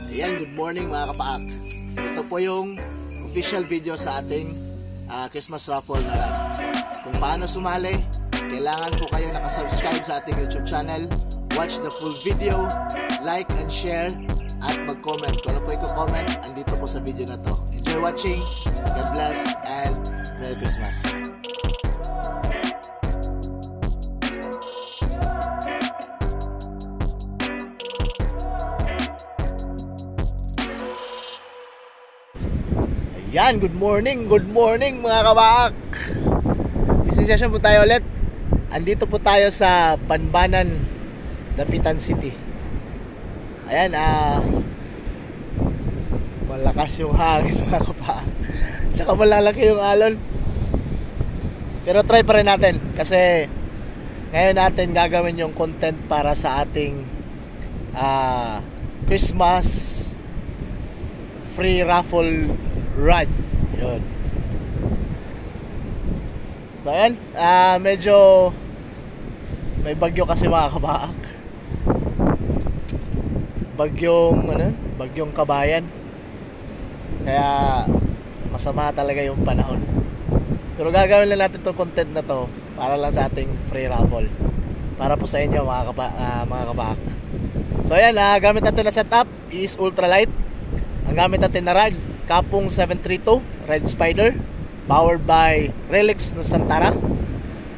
Ayan, good morning mga kapaak. Ito po yung official video sa ating Christmas raffle na run. Kung paano sumali, kailangan po kayo nakasubscribe sa ating YouTube channel, watch the full video, like and share, at mag-comment. Kung ano po i-comment, andito po sa video na to. Enjoy watching, God bless, and Merry Christmas. Yan, good morning mga kabaak. Fishing session po tayo ulit. Andito po tayo sa Banbanan, Dapitan City. Ayan, malakas yung hangin mga kabaak. Tsaka malalaki yung alon. Pero try pa rin natin kasi ngayon natin gagawin yung content para sa ating Christmas free raffle run. Yun. So ayan, medyo may bagyo kasi mga kabaak. Bagyong Kabayan. Kaya masama talaga yung panahon. Pero gagawin lang natin itong content na to para lang sa ating free raffle. Para po sa inyo mga kabaak. So ayan, gamit natin na setup is ultralight. Ang gamit natin na rod, Kapong 732 Red Spider, powered by Relix Nusantara.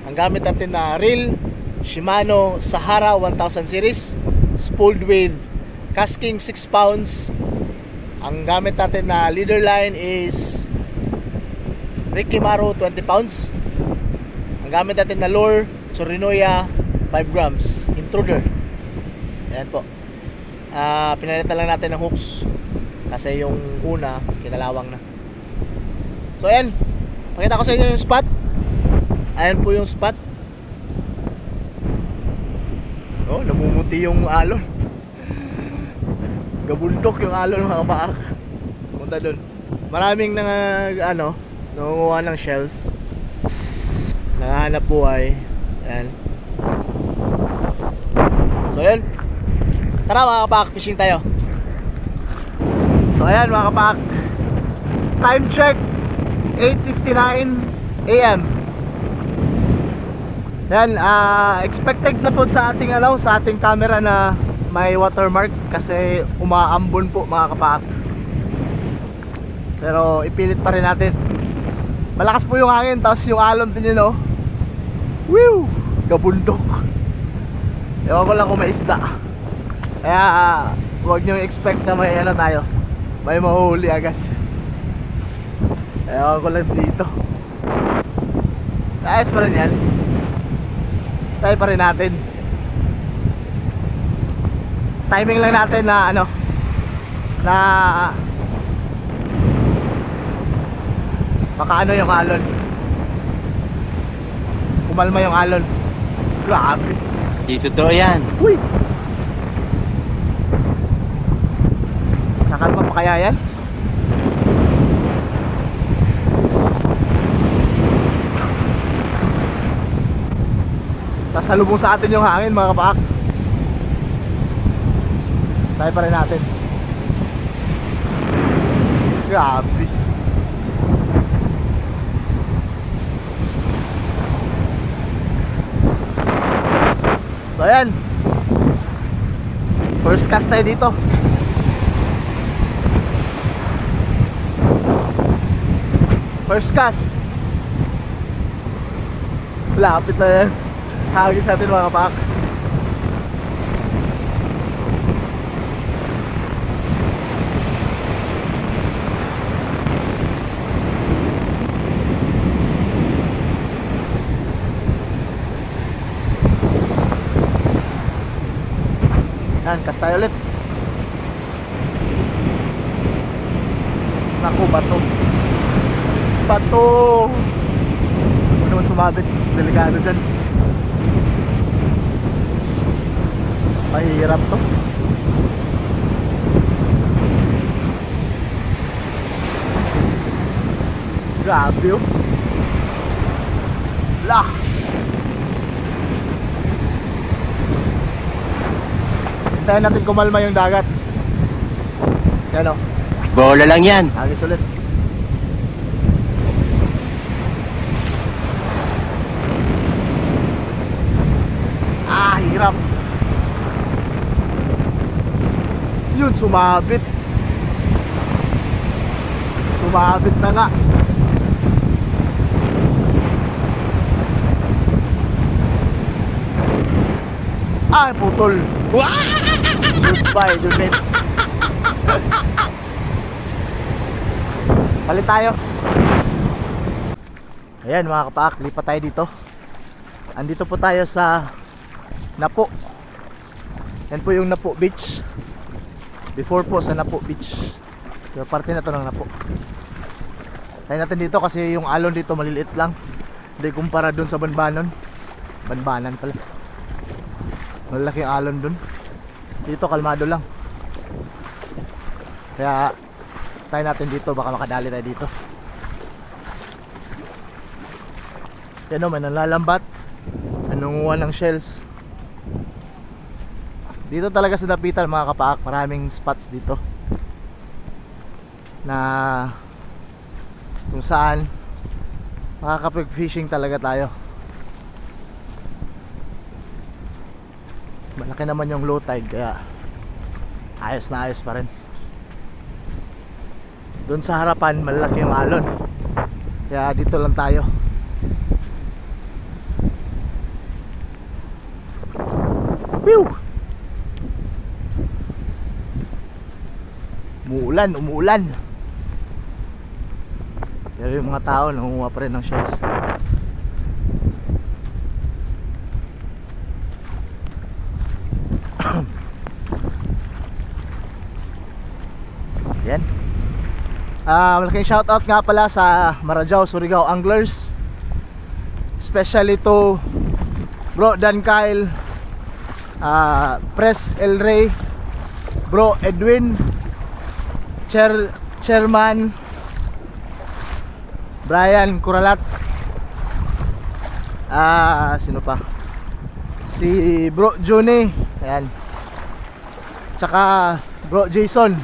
Ang gamit natin na reel, Shimano Sahara 1000 series, spooled with casking 6 pounds. Ang gamit natin na leader line is Rikimaru 20 pounds. Ang gamit natin na lure, Tsurinoya 5 grams, Intruder. Ayan po. Pinalitan lang natin ng hooks kasi yung una kinalawang na. So ayan, pakita ko sa inyo yung spot. Ayan po yung spot. Oh, namumuti yung alon. Gabundok yung alon mga kabaak. Punta dun. Maraming nangunguha ng shells. Nangahanap buhay. Ayan. So ayan, tara mga kabaak, fishing tayo. So ayan mga kapak, time check 8:59 AM. Yan, expected na po sa ating sa ating camera na may watermark kasi umaambon po mga kapak. Pero ipilit pa rin natin. Malakas po yung hangin, tapos yung alon din yun, oh. Woo! Gabundok. Ewan ko lang kung may isda. Kaya huwag nyo expect na may tayo, may mahuli agad. Ewan ko lang dito. Ayos pa rin yan. Try pa rin natin. Timing lang natin na na baka yung alon, kumalma yung alon. Grabe. Dito to yan. Uy! Nakalma pa kaya yan? Tasalubong sa atin yung hangin mga kapak. Try pa rin natin. Grabe. So ayan, first cast tayo dito. First cast. Lapit na yan. Hagis natin mga kapak. Yan, cast tayo ulit. Naku, bato. Huwag naman sumabit. Delikado dyan. Mahirap to. Grabe yun. Lah. Hintayin natin kumalma yung dagat. Yan o. Bola lang yan. Hagis ulit. Hirap. Yun, sumabit. Sumabit na nga. Ay, putol. Goodbye, Junet. Palit tayo. Ayan mga kapaak, lipat tayo dito. Andito po tayo sa Napo. Yan po yung Napo Beach. Before po sa Napo Beach. Yung parte na to ng Napo. Tayo natin dito kasi yung alon dito maliliit lang. Hindi kumpara dun sa Banbanon. Banbanan pala. Malaki ang alon dun. Dito kalmado lang. Kaya tayo natin dito, baka makadali tayo dito. Yan o, may nalalambat. Nanunguha ng shells. Dito talaga sa Dapitan mga kapaak, maraming spots dito na kung saan makakapag-fishing talaga tayo. Malaki naman yung low tide kaya ayos na ayos pa rin. Doon sa harapan malaki yung alon, kaya dito lang tayo. Whew! Umuulan. Pero yung mga tao nangunguha pa rin ng shells. Yan. Malaking shoutout nga pala sa Marajao, Surigao Anglers. Especially to Bro Dan Kyle, Pres El Rey, Bro Edwin, Chairman Brian Curalat, sino pa? Si Bro Juni, ayan. Tsaka Bro Jason.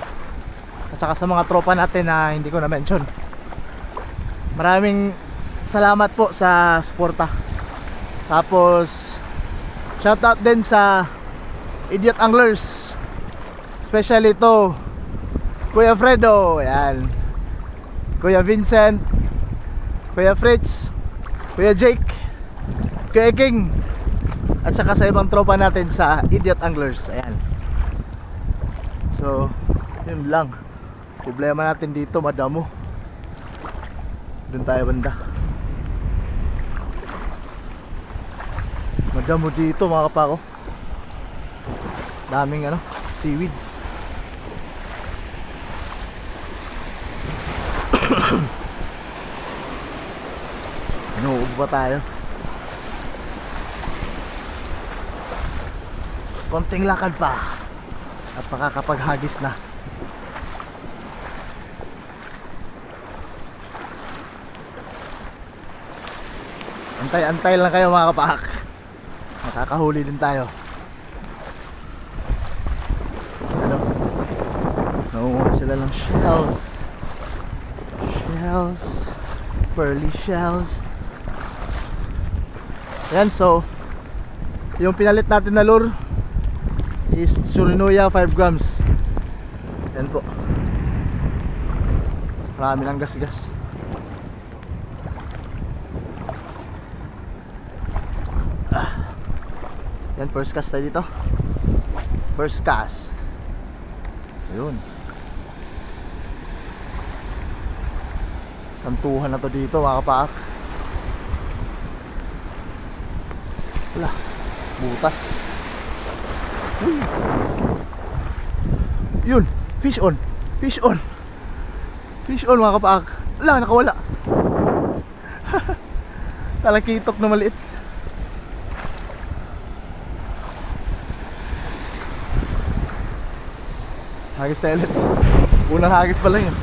At saka sa mga tropa natin na hindi ko na-mention. Maraming salamat po sa suporta. Tapos shoutout din sa Idiot Anglers, especially to Kuya Fredo, ayan, Kuya Vincent, Kuya Fritz, Kuya Jake, Kuya King, at saka sa ibang tropa natin sa Idiot Anglers, ayan. So yun lang. Problema natin dito, madamo. Doon tayo banda. Madamo dito mga kapako. Daming seaweeds. Nuog ba tayo? Konting lakad pa at makakapaghagis na. Antay-antay lang kayo mga kapak. Makakahuli din tayo. Nangunguha sila ng shells. Pearly shells. Yan, so yung pinalit natin na lure is Surinoya 5 grams. Yan po. Marami ng gas-gas. Yan, first cast tayo dito. First cast. Ayun. Kantuhan na to dito mga kapak. Wala, butas. Uy. Yun, fish on. Fish on. Fish on mga kapak. Wala, nakawala. Talakitok na maliit. Hagis tayo ulit. Unang hagis pa lang yun.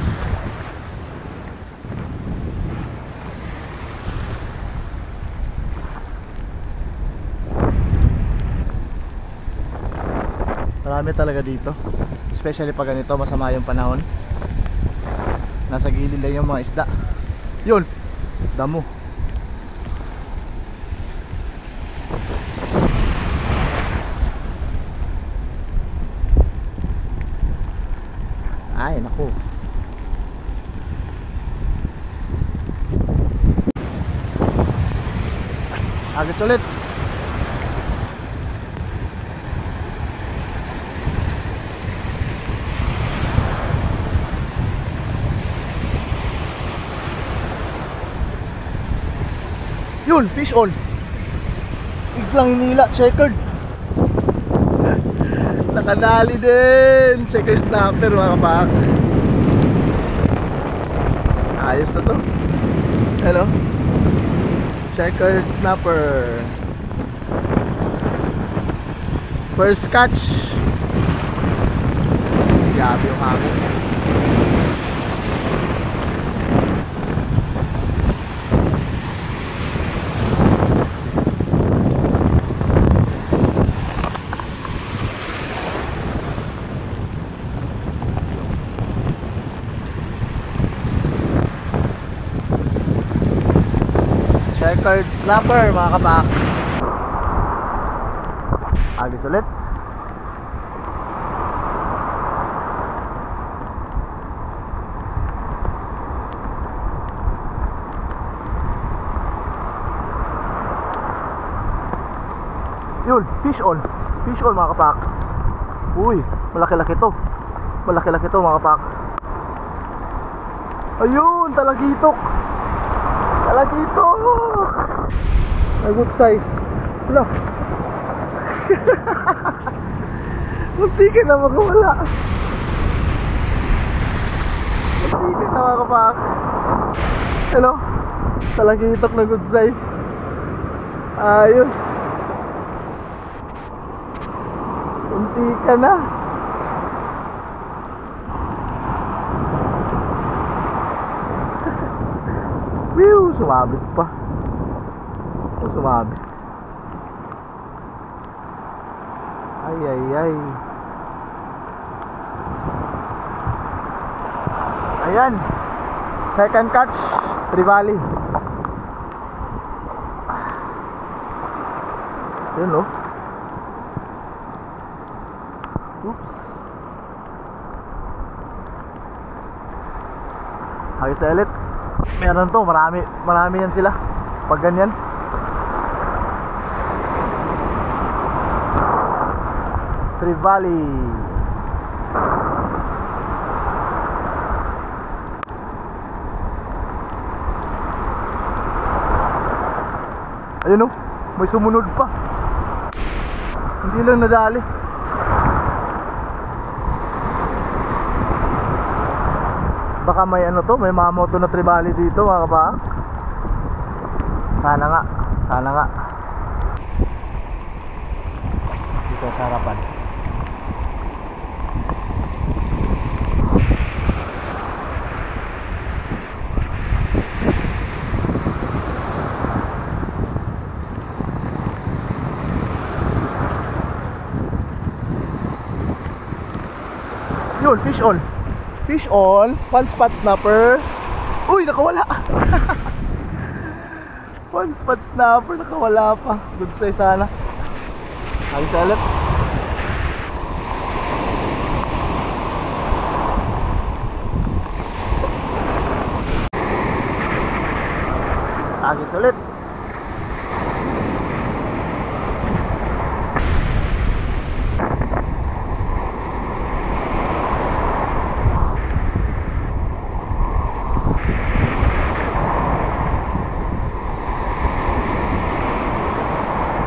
Marami talaga dito. Especially pag ganito, masama yung panahon. Nasa gilid lang yung mga isda. Yun, damo. Ay, naku. Agis ulit. Yun, fish on. Biglang hinila, checkered. Nakadali din. Checkered snapper mga kapak. Ayos na to. Hello. Checkered snapper. First catch. Grabe yung hangin. Checkered snapper mga kapak. Agis ulit. Yun, fish on. Fish on mga kapak. Uy, malaki-laki to. Malaki-laki to mga kapak. Ayun, talagitok. Talagitok. Good size. Wala. Munti ka na magwala. Munti ka na mga kapak. Hello. Talagitok na good size. Ayos. Munti ka na. Whew, sumabit pa. Sumabit. Ay ay ay. Ayan. Second catch, Trevally. Yun no. Oops. Ayos na ulit. Meron to, marami yan sila. Pag ganyan. Trevally. Ayun o, may sumunod pa. Hindi lang nadali. Baka may ano to, may mamoto na Trevally dito mga kapak. Sana nga, sana nga. Dito sa harapan. Yun, fish on. Fish on, one spot snapper. Uy, nakawala. One spot snapper, nakawala pa. Good size sana. Ayos na ulit. Agis ulit.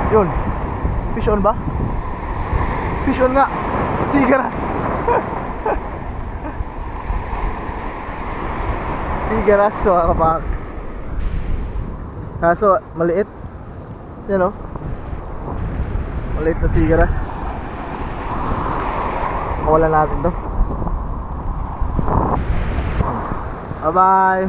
Yun, fish on ba? Fish on nga. Sigaras. Sigaras mga kapak. Kaso maliit. Yan o, maliit na sigaras. Kawalan natin to. Bye bye.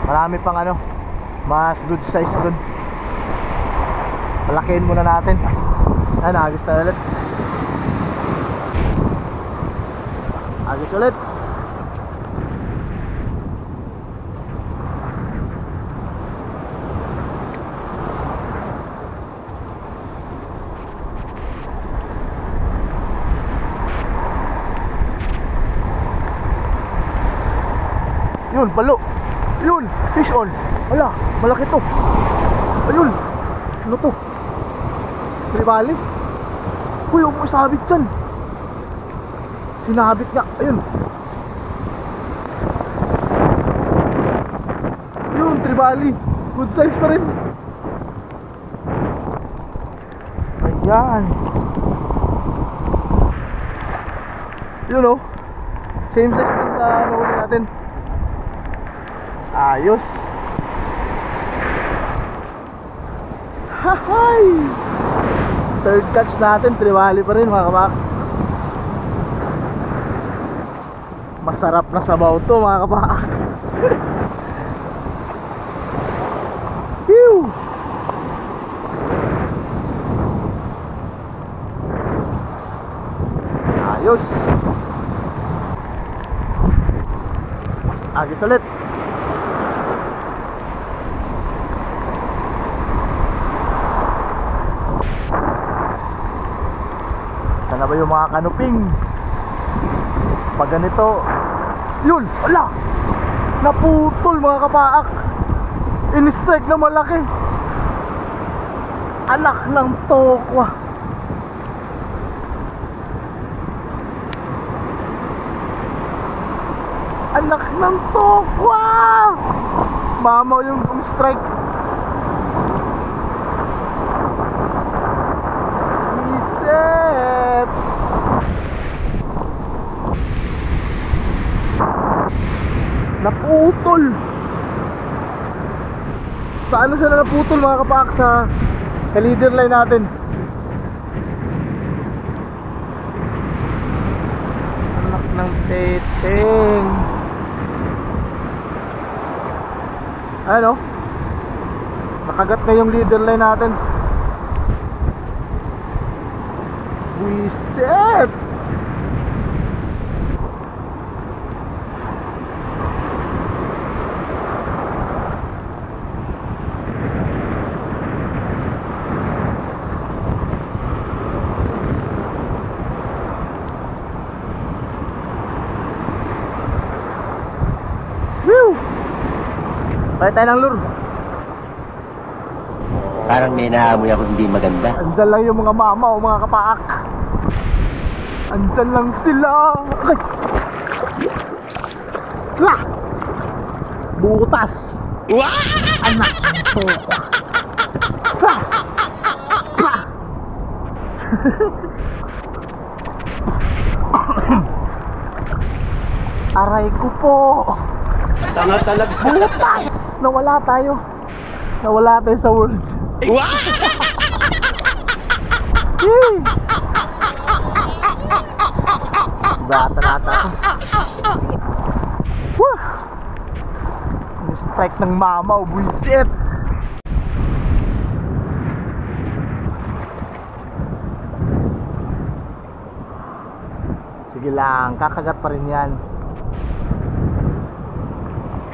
Marami pang ano, Mas good size dun. Palakihin muna natin. Ay, naagis na ulit. Agis ulit. Yun, palo. Yun, fish on. Wala, malaki to. Ayun. Ano to? Tribali. Uy, huwag mo isabit dyan. Sinabit nga, ayun. Yun, tribali. Good size pa rin. Ayan. Yun o. Same size din sa nahuli natin. Ayos. Hahay! Third catch natin, tribali pa rin mga kapak. Masarap na sabaw to mga kapak. Phew! Ayos. Agis ulit. Sana ba yung mga kanuping? Pag ganito, yun, ala, naputol mga kapaak. In-strike na malaki. Anak ng tokwa. Anak ng tokwa. Mamaw yung strike. Reset. Naputol. Sa ano siya na naputol mga kapak? Sa leader line natin. Anak ng teteng. Ano? Nakagat na yung leader line natin. Reset. Palit tayo ng lure. Parang may naamoy ako hindi maganda. Andyan lang yung mga mama o mga kapaak. Andyan lang sila. Ay! Lah! Butas. Anak ko. Lah! Lah! Aray ko po. Tanga talaga. Butas! Nawala tayo. Nawala tayo sa world. Bata-bata. Woo! Strike ng mama, buisit. Sige lang, kakagat pa rin yan.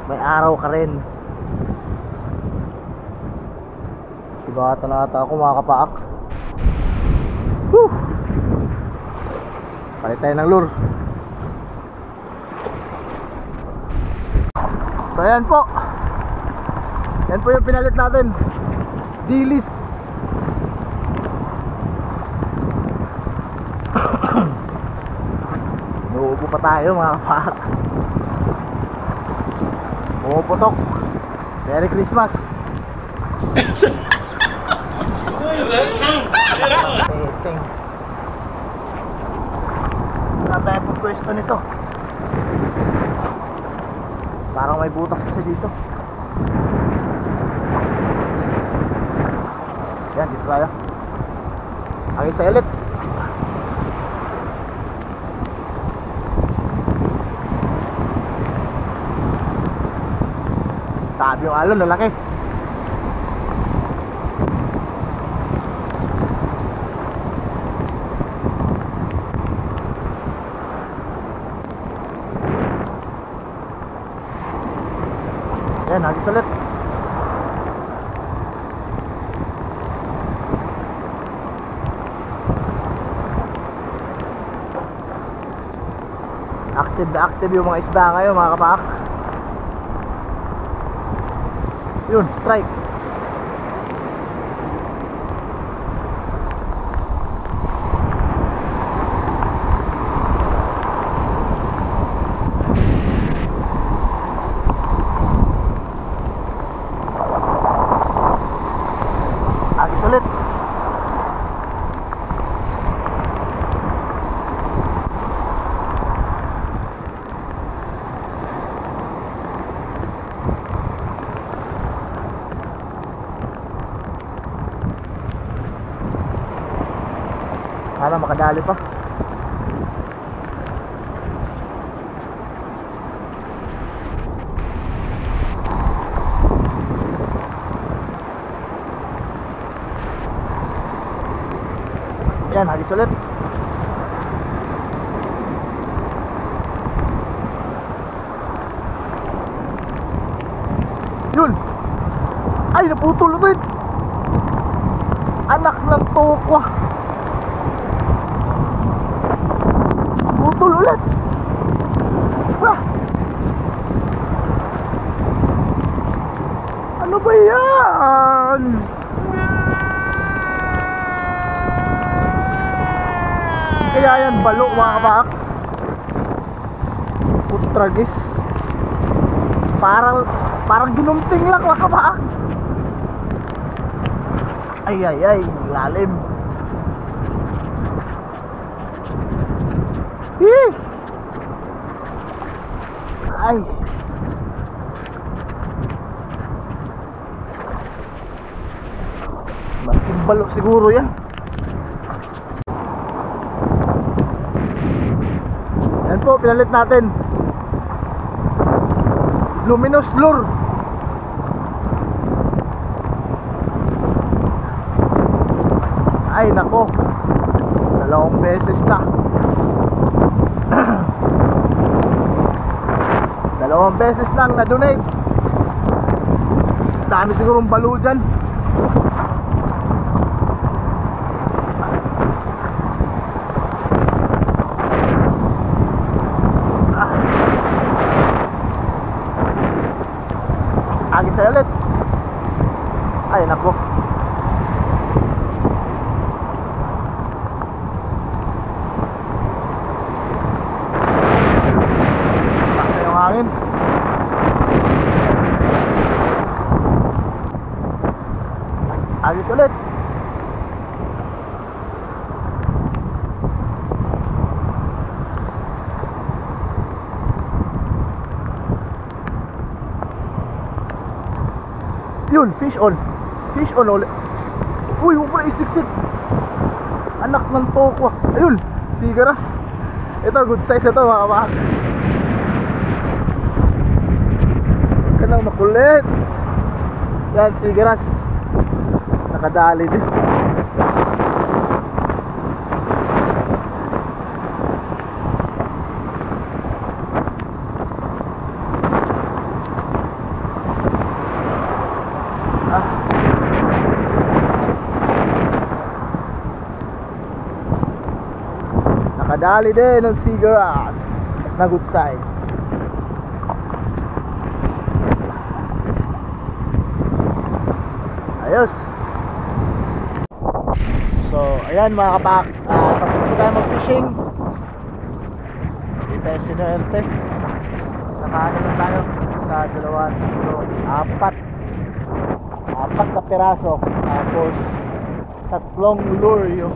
May araw ka rin. Bata na ata ako mga kapaak. Woo! Palit tayo ng lure. So ayan po. Yan po yung pinalit natin. Dilis. Nuubo pa tayo mga kapaak. Pumuputok. Merry Christmas. Teteng. Wala tayo po pwesto nito. Parang may butas kasi dito. Yan, dito tayo. Agis tayo ulit. Sabi yung alon, lalaki. Active na active yung mga isda ngayon mga kapak. Yun, strike. Agis ulit. Para makadali pa. Yan, hagis ulit. Yun. Ay, naputol ulit. Anak ng tokwa. Putol ulit. Wah. Ano ba yan? Kaya yan balo mga kabak. Putragis. Parang ginunting lang mga kabak. Ay ay ay, lalim. Hih! Ay. Malaking balo siguro yan. Yan po, pinalit natin. Luminous lure. Ay nako, dalawang beses na. Dalawang beses nang na-donate. Dami sigurong balo dyan. Agis na ulit. Ay nako. Paksa yung hangin. Agis ulit. Yun, fish on. Fish on ulit. Uy, huwag mo na isiksik. Anak ng tokwa. Ayun, sigaras. Ito, good size ito mga kabak. Huwag ka nang makulit. Yan, sigaras. Nakadali din. Nakadali din ng seagrass na good size. Ayos. So ayan mga kapak, tapos na tayo mag fishing. Hindi tayo sinuerte. Nakaano na tayo sa dalawa, apat na piraso. Tapos tatlong lure yung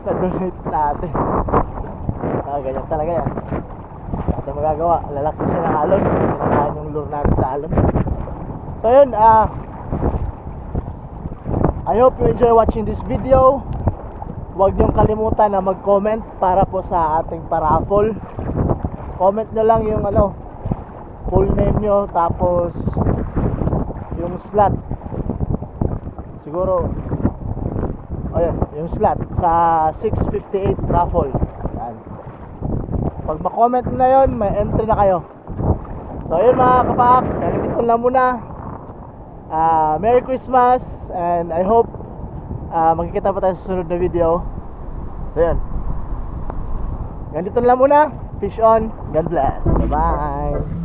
na-donate natin. Ganyan talaga yan. Ito magagawa, lalaki siya ng alon. Pinakain yung lure natin sa alon. So yun, I hope you enjoy watching this video. Huwag niyong kalimutan na mag-comment para po sa ating paraffle. Comment nyo lang yung full name nyo, tapos yung slot. Siguro ayun, yung slot sa 658 raffle. Yan. Pag ma-comment na yun, may entry na kayo. So yun mga kapak, dito lang muna. Merry Christmas, and I hope magkikita pa tayo sa susunod na video. So yun, ganito lang muna. Fish on. God bless. Bye-bye.